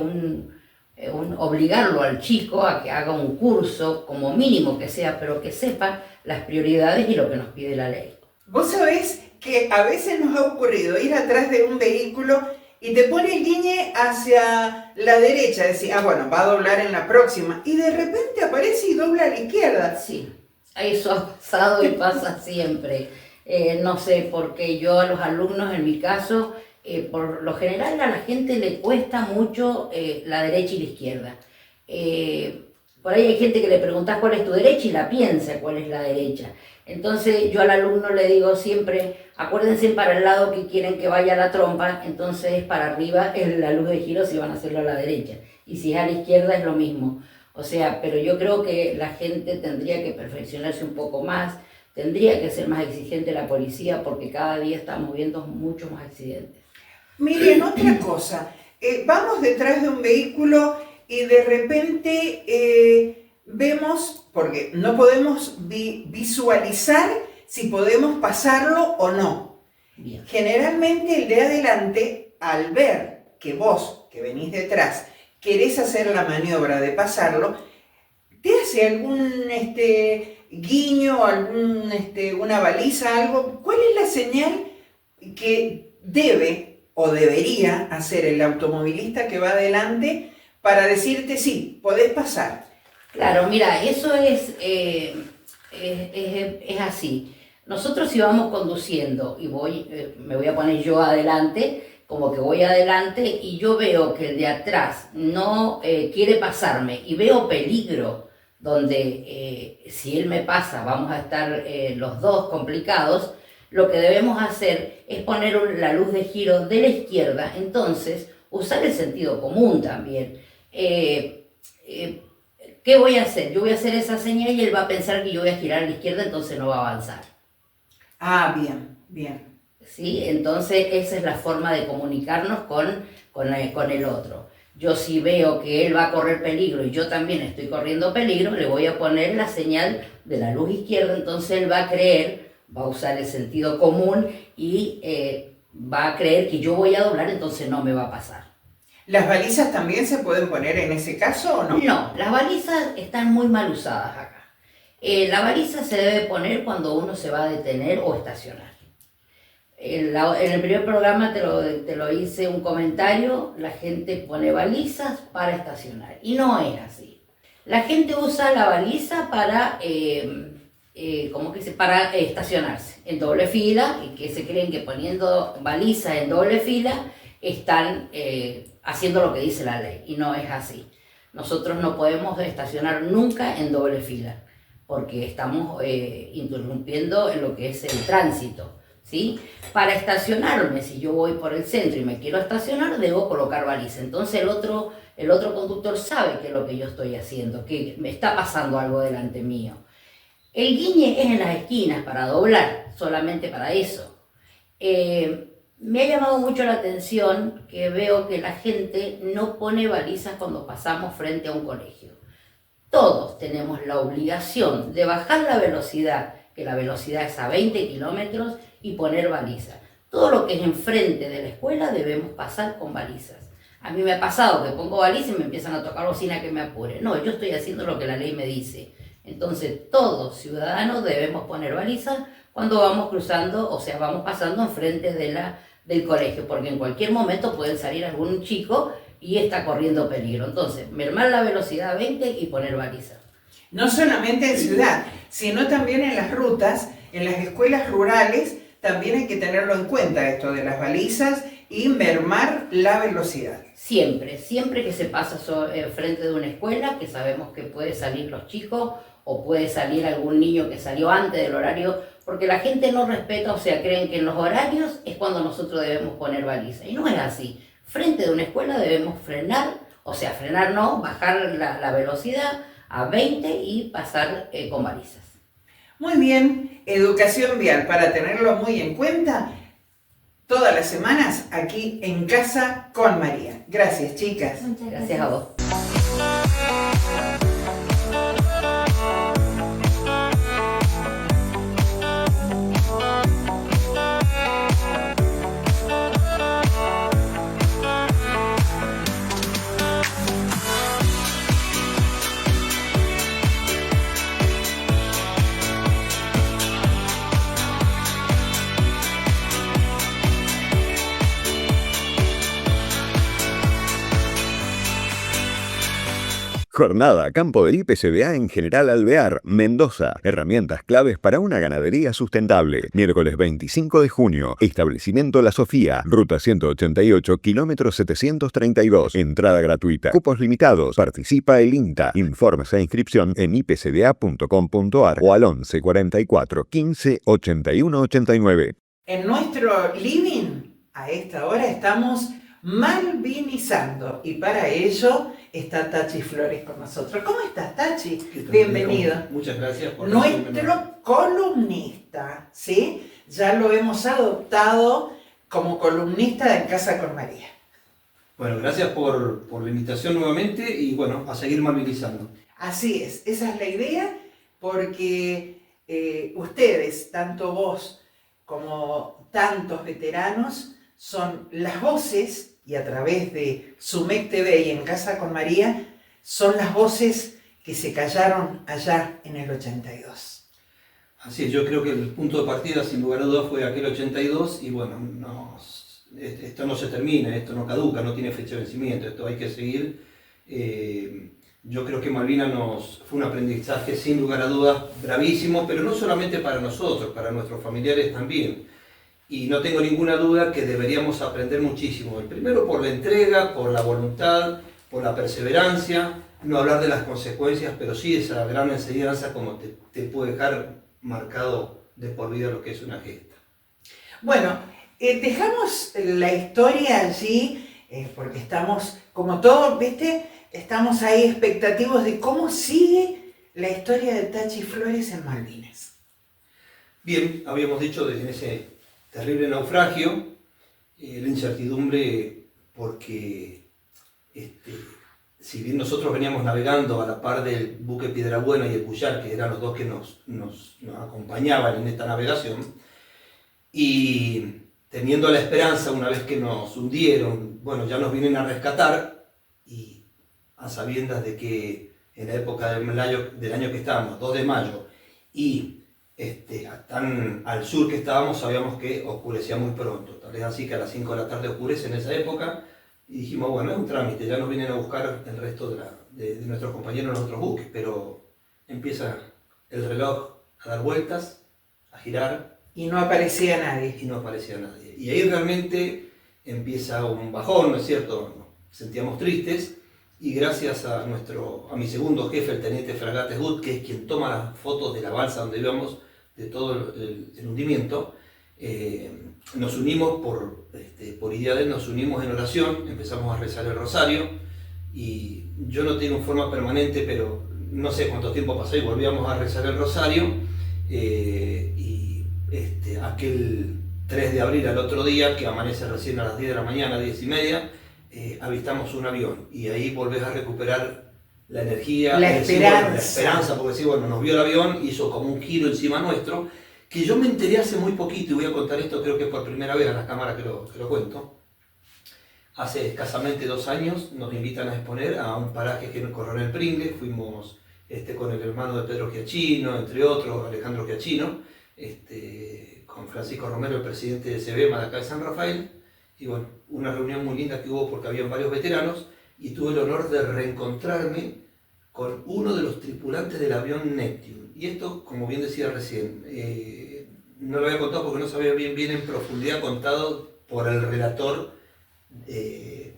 obligarlo al chico a que haga un curso, como mínimo que sea, pero que sepa las prioridades y lo que nos pide la ley. Vos sabés que a veces nos ha ocurrido ir atrás de un vehículo y te pone el guiñe hacia la derecha, decir, bueno, va a doblar en la próxima, y de repente aparece y dobla a la izquierda. Sí, eso ha pasado y pasa siempre. No sé, porque yo a los alumnos, en mi caso, por lo general a la gente le cuesta mucho la derecha y la izquierda. Por ahí hay gente que le preguntas cuál es tu derecha y la piensa cuál es la derecha. Entonces yo al alumno le digo siempre, acuérdense para el lado que quieren que vaya la trompa, entonces para arriba es la luz de giro si van a hacerlo a la derecha. Y si es a la izquierda es lo mismo. O sea, pero yo creo que la gente tendría que perfeccionarse un poco más, tendría que ser más exigente la policía porque cada día estamos viendo muchos más accidentes. Miren, otra cosa, vamos detrás de un vehículo y de repente vemos, porque no podemos visualizar si podemos pasarlo o no. Bien. Generalmente el de adelante, al ver que vos, que venís detrás, querés hacer la maniobra de pasarlo, te hace algún guiño, una baliza, algo. ¿Cuál es la señal que debe o debería hacer el automovilista que va adelante para decirte sí, podés pasar? Claro, mira, eso es así. Nosotros si vamos conduciendo y me voy a poner yo adelante, como que voy adelante y yo veo que el de atrás no quiere pasarme y veo peligro donde si él me pasa vamos a estar los dos complicados, lo que debemos hacer es poner la luz de giro de la izquierda, entonces usar el sentido común también. ¿Qué voy a hacer? Yo voy a hacer esa señal y él va a pensar que yo voy a girar a la izquierda, entonces no va a avanzar. Ah, bien, bien. ¿Sí? Entonces esa es la forma de comunicarnos con el otro. Yo si veo que él va a correr peligro y yo también estoy corriendo peligro, le voy a poner la señal de la luz izquierda, entonces él va a creer, va a usar el sentido común y va a creer que yo voy a doblar, entonces no me va a pasar. ¿Las balizas también se pueden poner en ese caso o no? No, las balizas están muy mal usadas acá. La baliza se debe poner cuando uno se va a detener o estacionar. En el primer programa te lo hice un comentario, la gente pone balizas para estacionar y no es así. La gente usa la baliza para para estacionarse en doble fila, y que se creen que poniendo balizas en doble fila están haciendo lo que dice la ley, y no es así. Nosotros no podemos estacionar nunca en doble fila, porque estamos interrumpiendo en lo que es el tránsito, ¿sí? Para estacionarme, si yo voy por el centro y me quiero estacionar, debo colocar baliza. Entonces el otro conductor sabe que es lo que yo estoy haciendo, que me está pasando algo delante mío. El guiñe es en las esquinas para doblar, solamente para eso. Me ha llamado mucho la atención que veo que la gente no pone balizas cuando pasamos frente a un colegio. Todos tenemos la obligación de bajar la velocidad, que la velocidad es a 20 kilómetros, y poner balizas. Todo lo que es enfrente de la escuela debemos pasar con balizas. A mí me ha pasado que pongo balizas y me empiezan a tocar bocina que me apure. No, yo estoy haciendo lo que la ley me dice. Entonces, todos ciudadanos debemos poner balizas cuando vamos cruzando, o sea, vamos pasando enfrente del colegio, porque en cualquier momento puede salir algún chico y está corriendo peligro. Entonces, mermar la velocidad a 20 y poner balizas. No solamente en ciudad, sino también en las rutas, en las escuelas rurales, también hay que tenerlo en cuenta, esto de las balizas y mermar la velocidad. Siempre que se pasa frente de una escuela, que sabemos que puede salir los chicos o puede salir algún niño que salió antes del horario, porque la gente no respeta, o sea, creen que en los horarios es cuando nosotros debemos poner baliza, y no es así. Frente de una escuela debemos frenar, o sea, frenar no, bajar la velocidad a 20 y pasar con balizas. Muy bien, educación vial, para tenerlo muy en cuenta, todas las semanas aquí en Casa con María. Gracias, chicas. Muchas Gracias a vos. Jornada Campo del IPCBA en General Alvear, Mendoza. Herramientas claves para una ganadería sustentable. Miércoles 25 de junio. Establecimiento La Sofía. Ruta 188, kilómetro 732. Entrada gratuita. Cupos limitados. Participa el INTA. Informes e inscripción en ipcba.com.ar o al 11 44 15 81 89. En nuestro living, a esta hora estamos malvinizando, y para ello está Tachi Flores con nosotros. ¿Cómo estás, Tachi? Bienvenido. Muchas gracias por Nuestro columnista, ¿sí? Ya lo hemos adoptado como columnista de Casa con María. Bueno, gracias por la invitación nuevamente y bueno, a seguir malvinizando. Así es, esa es la idea, porque ustedes, tanto vos como tantos veteranos, son las voces, y a través de Sumec TV y en Casa con María, son las voces que se callaron allá en el 82. Así es, yo creo que el punto de partida, sin lugar a dudas, fue aquel 82 y bueno, esto no se termina, esto no caduca, no tiene fecha de vencimiento, esto hay que seguir. Yo creo que Malvinas fue un aprendizaje sin lugar a dudas bravísimo, pero no solamente para nosotros, para nuestros familiares también. Y no tengo ninguna duda que deberíamos aprender muchísimo. El primero por la entrega, por la voluntad, por la perseverancia, no hablar de las consecuencias, pero sí esa gran enseñanza como te puede dejar marcado de por vida lo que es una gesta. Bueno, dejamos la historia allí, porque estamos, como todo, ¿viste? Estamos ahí expectativos de cómo sigue la historia de Tachi Flores en Malvinas. Bien, habíamos dicho desde ese terrible naufragio, la incertidumbre porque si bien nosotros veníamos navegando a la par del buque Piedrabuena y el Cuyar, que eran los dos que nos acompañaban en esta navegación, y teniendo la esperanza, una vez que nos hundieron, bueno, ya nos vienen a rescatar, y a sabiendas de que en la época del año que estábamos, 2 de mayo, y tan al sur que estábamos, sabíamos que oscurecía muy pronto, tal vez así que a las 5 de la tarde oscurece en esa época, y dijimos, bueno, es un trámite, ya nos vienen a buscar el resto de nuestros compañeros en otros buques, pero empieza el reloj a dar vueltas, a girar. Y no aparecía nadie. Y no aparecía nadie. Y ahí realmente empieza un bajón, ¿no es cierto? Nos sentíamos tristes y gracias a mi segundo jefe, el teniente Fragates Wood, que es quien toma las fotos de la balsa donde íbamos, de todo el hundimiento, nos unimos por idea de él, nos unimos en oración, empezamos a rezar el rosario y yo no tengo forma permanente, pero no sé cuánto tiempo pasó y volvíamos a rezar el rosario aquel 3 de abril al otro día, que amanece recién a las 10 de la mañana, 10:30, avistamos un avión y ahí volvés a recuperar la energía, la esperanza. La esperanza, porque sí, bueno, nos vio el avión, hizo como un giro encima nuestro, que yo me enteré hace muy poquito, y voy a contar esto creo que por primera vez a las cámaras que lo cuento. Hace escasamente 2 años nos invitan a exponer a un paraje que es el Coronel Pringles, fuimos con el hermano de Pedro Giachino, entre otros, Alejandro Giachino, con Francisco Romero, el presidente de CBEMA de acá de San Rafael, y bueno, una reunión muy linda que hubo porque habían varios veteranos, y tuve el honor de reencontrarme con uno de los tripulantes del avión Neptune. Y esto, como bien decía recién, no lo había contado porque no sabía bien en profundidad, contado por el relator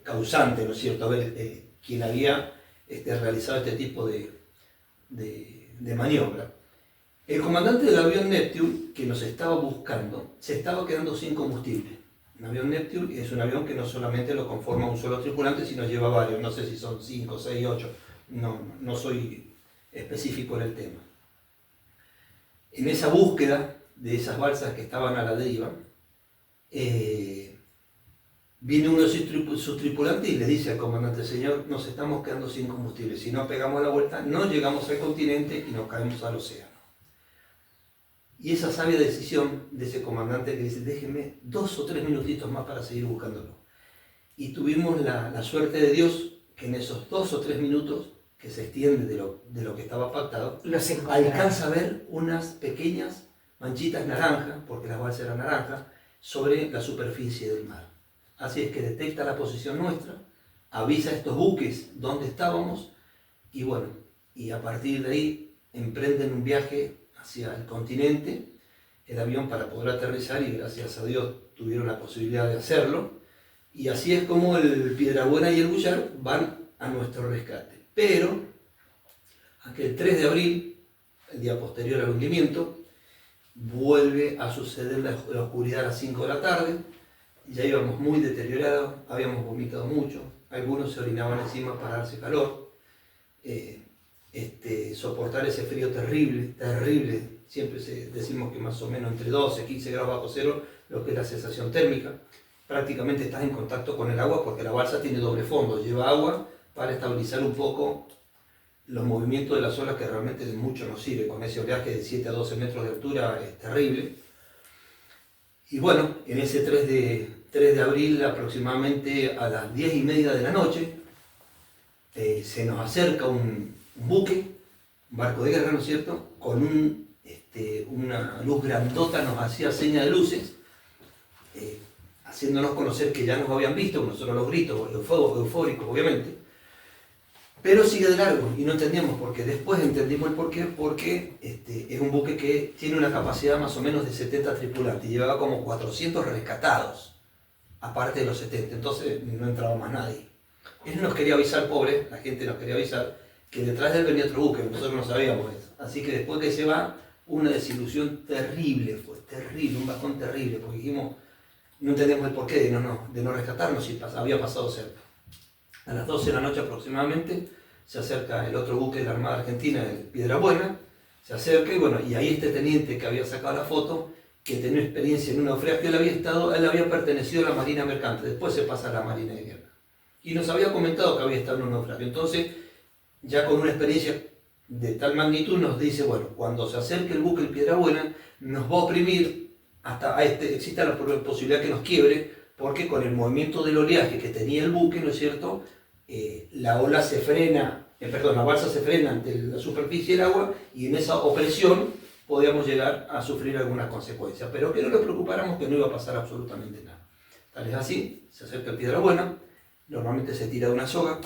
causante, ¿no es cierto? A ver, quien había realizado este tipo de maniobra. El comandante del avión Neptune, que nos estaba buscando, se estaba quedando sin combustible. Un avión Neptune es un avión que no solamente lo conforma un solo tripulante, sino lleva varios, no sé si son 5, 6, 8, no soy específico en el tema. En esa búsqueda de esas balsas que estaban a la deriva, viene uno de sus tripulantes y le dice al comandante: señor, nos estamos quedando sin combustible, si no pegamos la vuelta no llegamos al continente y nos caemos al océano. Y esa sabia decisión de ese comandante que dice: déjenme 2 o 3 minutitos más para seguir buscándolo. Y tuvimos la suerte de Dios que en esos 2 o 3 minutos, que se extiende de lo que estaba pactado, alcanza a ver unas pequeñas manchitas naranjas, porque la balsa era naranja, sobre la superficie del mar. Así es que detecta la posición nuestra, avisa a estos buques dónde estábamos, y bueno, y a partir de ahí emprenden un viaje hacia el continente, el avión, para poder aterrizar, y gracias a Dios tuvieron la posibilidad de hacerlo, y así es como el Piedrabuena y el Guyar van a nuestro rescate. Pero aquel 3 de abril, el día posterior al hundimiento, vuelve a suceder la oscuridad a las 5 de la tarde, ya íbamos muy deteriorados, habíamos vomitado mucho, algunos se orinaban encima para darse calor, soportar ese frío terrible, siempre decimos que más o menos entre 12 y 15 grados bajo cero, lo que es la sensación térmica. Prácticamente estás en contacto con el agua porque la balsa tiene doble fondo, lleva agua para estabilizar un poco los movimientos de las olas, que realmente de mucho nos sirve. Con ese oleaje de 7 a 12 metros de altura es terrible. Y bueno, en ese 3 de abril, aproximadamente a las 10:30 de la noche, se nos acerca un buque, un barco de guerra, ¿no es cierto?, con una luz grandota, nos hacía seña de luces, haciéndonos conocer que ya nos habían visto, con nosotros los gritos, eufóricos obviamente, pero sigue de largo y no entendíamos por qué. Después entendimos el porqué, porque es un buque que tiene una capacidad más o menos de 70 tripulantes y llevaba como 400 rescatados, aparte de los 70, entonces no entraba más nadie. Él nos quería avisar, pobre, la gente nos quería avisar, que detrás de él venía otro buque, nosotros no sabíamos eso. Así que después que se va, una desilusión terrible, fue terrible, un bajón terrible, porque dijimos, no entendemos el porqué de no rescatarnos si había pasado cerca. A las 12 de la noche aproximadamente se acerca el otro buque de la Armada Argentina, el Piedrabuena, se acerca y bueno, y ahí este teniente que había sacado la foto, que tenía experiencia en un naufragio, él había pertenecido a la Marina Mercante, después se pasa a la Marina de Guerra. Y nos había comentado que había estado en un naufragio. Entonces, ya con una experiencia de tal magnitud, nos dice, bueno, cuando se acerque el buque el Piedrabuena, nos va a oprimir hasta existe la posibilidad que nos quiebre, porque con el movimiento del oleaje que tenía el buque, ¿no es cierto?, la ola se frena, la balsa se frena ante la superficie del agua, y en esa opresión podíamos llegar a sufrir algunas consecuencias, pero que no nos preocupáramos, que no iba a pasar absolutamente nada. Tal es así, se acerca el Piedrabuena, normalmente se tira de una soga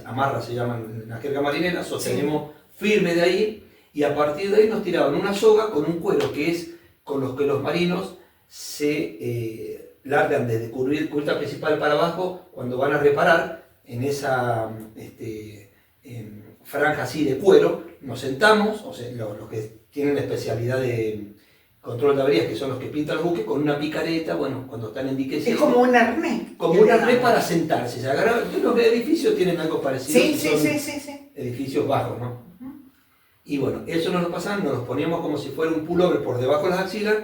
amarra, se llaman en la jerga marinera, sostenemos firme de ahí, y a partir de ahí nos tiraban una soga con un cuero que es con los que los marinos se largan desde cubierta principal para abajo cuando van a reparar en esa franja así de cuero. Nos sentamos, o sea, los que tienen la especialidad de control de averías, que son los que pintan los buques, con una picareta, bueno, cuando están en dique Es como un arnés. como un arnés para sentarse. Se agarra, los edificios tienen algo parecido. Sí. Edificios bajos, ¿no? Y bueno, eso nos lo pasaban, nos los poníamos como si fuera un pullover por debajo de las axilas,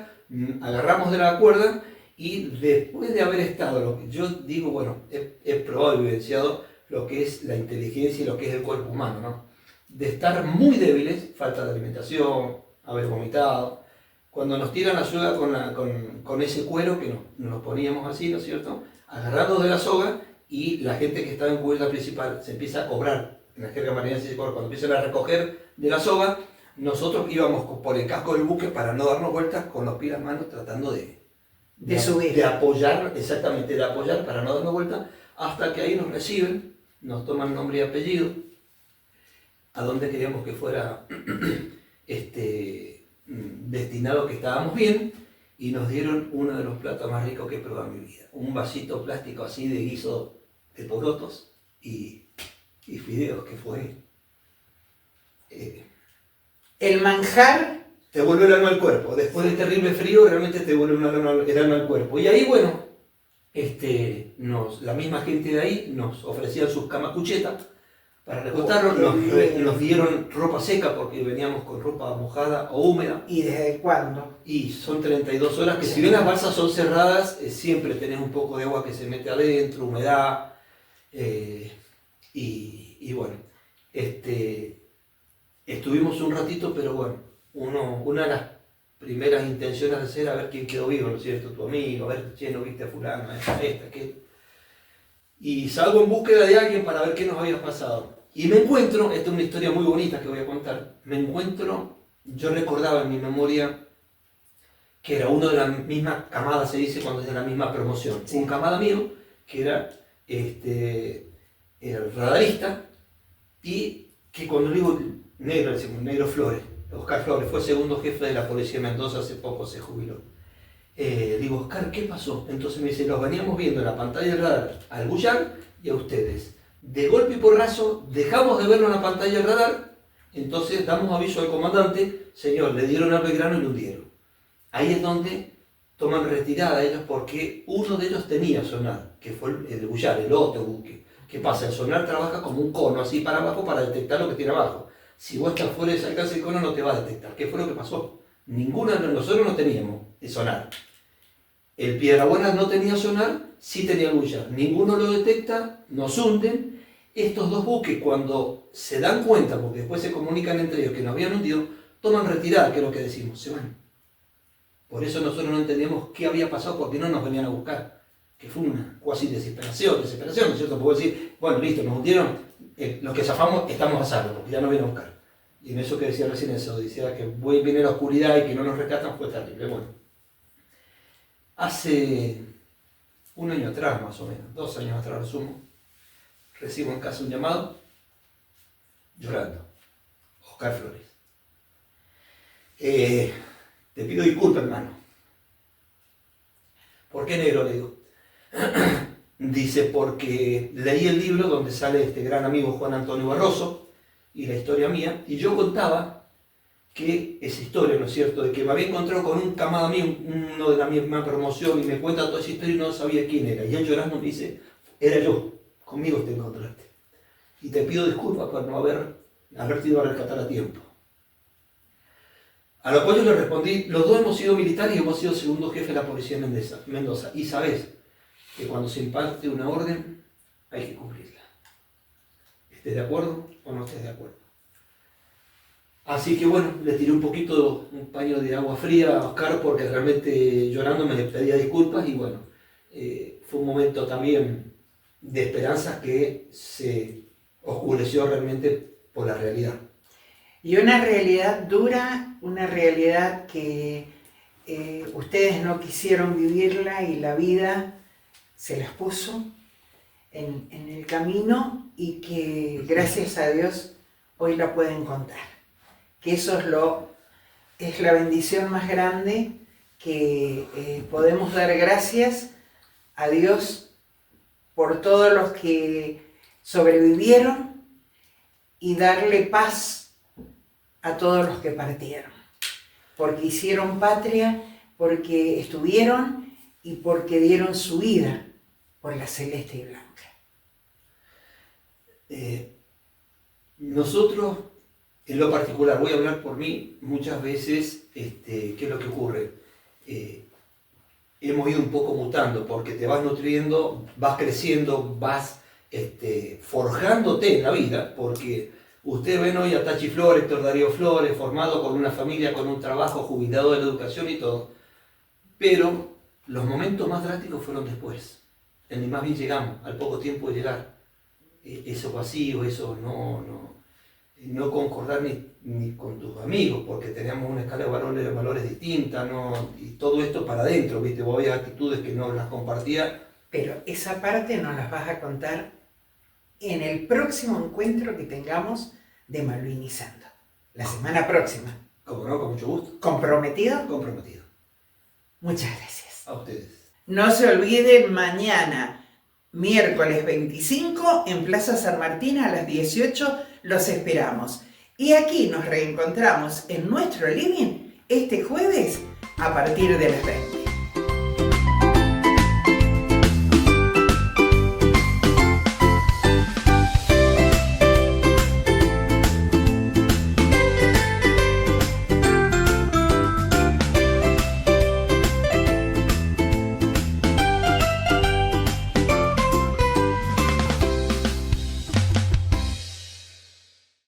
agarramos de la cuerda y después de haber estado, lo que yo digo, bueno, he probado y vivenciado lo que es la inteligencia y lo que es el cuerpo humano, ¿no? De estar muy débiles, falta de alimentación, haber vomitado. Cuando nos tiran la soga con ese cuero que nos poníamos así, ¿no es cierto? Agarrados de la soga y la gente que estaba en cubierta principal se empieza a cobrar, en la jerga marina se dice, cuando empiezan a recoger de la soga, nosotros íbamos por el casco del buque para no darnos vueltas con los pies en las manos tratando de subir. De apoyar, exactamente, de apoyar para no darnos vueltas, hasta que ahí nos reciben, nos toman nombre y apellido, a dónde queríamos que fuera destinado, que estábamos bien, y nos dieron uno de los platos más ricos que he probado en mi vida. Un vasito plástico así de guiso de porotos y fideos, que fue... el manjar... Te vuelve el alma al cuerpo. Después del terrible frío, realmente te vuelve el alma al cuerpo. Y ahí, bueno, la misma gente de ahí nos ofrecían sus camas cuchetas para recostarnos. Nos dieron ropa seca porque veníamos con ropa mojada o húmeda. ¿Y desde cuándo? Y son 32 horas que, si bien las balsas son cerradas, siempre tenés un poco de agua que se mete adentro, humedad. Y bueno, estuvimos un ratito, pero bueno, una de las primeras intenciones de hacer, a ver quién quedó vivo, ¿no es cierto? Tu amigo, a ver, che, no viste a fulano, qué. Y salgo en búsqueda de alguien para ver qué nos había pasado. Y me encuentro, esta es una historia muy bonita que voy a contar, yo recordaba en mi memoria que era uno de la misma camada, se dice cuando es de la misma promoción. Un camada mío, que era el radarista, y que cuando le digo negro, decimos negro Flores, Oscar Flores, fue segundo jefe de la policía de Mendoza, hace poco se jubiló. Digo, Oscar, ¿qué pasó? Entonces me dice, los veníamos viendo en la pantalla del radar al Bullar y a ustedes. De golpe y porrazo, dejamos de verlo en la pantalla del radar, entonces damos aviso al comandante, señor, le dieron al Belgrano y lo hundieron. Ahí es donde toman retirada ellos, porque uno de ellos tenía sonar, que fue el Bullar, el otro buque. ¿Qué pasa? El sonar trabaja como un cono así para abajo para detectar lo que tiene abajo. Si vos estás fuera de ese alcance del cono, no te va a detectar. ¿Qué fue lo que pasó? Ninguno de nosotros no teníamos el sonar. El Piedrabuena no tenía sonar, sí tenía el Bullar. Ninguno lo detecta, nos hunden. Estos dos buques, cuando se dan cuenta, porque después se comunican entre ellos que nos habían hundido, toman retirada, que es lo que decimos, se van. Por eso nosotros no entendíamos qué había pasado, porque no nos venían a buscar. Que fue una cuasi desesperación, ¿no es cierto? Puedo decir, bueno, listo, nos hundieron, los que zafamos estamos a salvo, porque ya no vienen a buscar. Y en eso que decía recién eso, decía que viene la oscuridad y que no nos rescatan, fue terrible. Bueno, hace un año atrás más o menos, 2 años atrás lo sumo, recibo en casa un llamado, llorando, Oscar Flores. Te pido disculpas, hermano. ¿Por qué negro? Le digo. Dice, porque leí el libro donde sale este gran amigo Juan Antonio Barroso y la historia mía, y yo contaba que esa historia, ¿no es cierto?, de que me había encontrado con un camada mío, uno de la misma promoción, y me cuenta toda esa historia y no sabía quién era. Y él llorando me dice, era yo, conmigo te encontraste. Y te pido disculpas por no haberte ido a rescatar a tiempo. A lo cual yo le respondí, los dos hemos sido militares y hemos sido segundo jefe de la policía de Mendoza. Y sabés que cuando se imparte una orden, hay que cumplirla. ¿Estés de acuerdo o no estés de acuerdo? Así que bueno, le tiré un paño de agua fría a Oscar, porque realmente llorando me pedía disculpas, y bueno, fue un momento también de esperanza que se oscureció realmente por la realidad. Y una realidad dura, una realidad que ustedes no quisieron vivirla y la vida se las puso en el camino, y que gracias a Dios hoy la pueden contar. que eso es la bendición más grande que podemos dar gracias a Dios por todos los que sobrevivieron y darle paz a todos los que partieron, porque hicieron patria, porque estuvieron y porque dieron su vida por la celeste y blanca. Nosotros, en lo particular, voy a hablar por mí, muchas veces, ¿qué es lo que ocurre? Hemos ido un poco mutando, porque te vas nutriendo, vas creciendo, vas forjándote en la vida, porque ustedes ven hoy a Tachi Flores, Héctor Darío Flores, formado con una familia, con un trabajo, jubilado de la educación y todo, pero los momentos más drásticos fueron después, ni más bien llegamos, al poco tiempo de llegar. Eso vacío, eso no concordar ni con tus amigos, porque teníamos una escala de valores distinta, y todo esto para adentro, ¿viste? Vos había actitudes que no las compartía. Pero esa parte nos las vas a contar en el próximo encuentro que tengamos de Malvinizando, la semana próxima. Como no, con mucho gusto. ¿Comprometido? Comprometido. Muchas gracias. A ustedes. No se olviden, mañana, miércoles 25, en Plaza San Martín a las 18, los esperamos. Y aquí nos reencontramos en nuestro living este jueves a partir de las 20.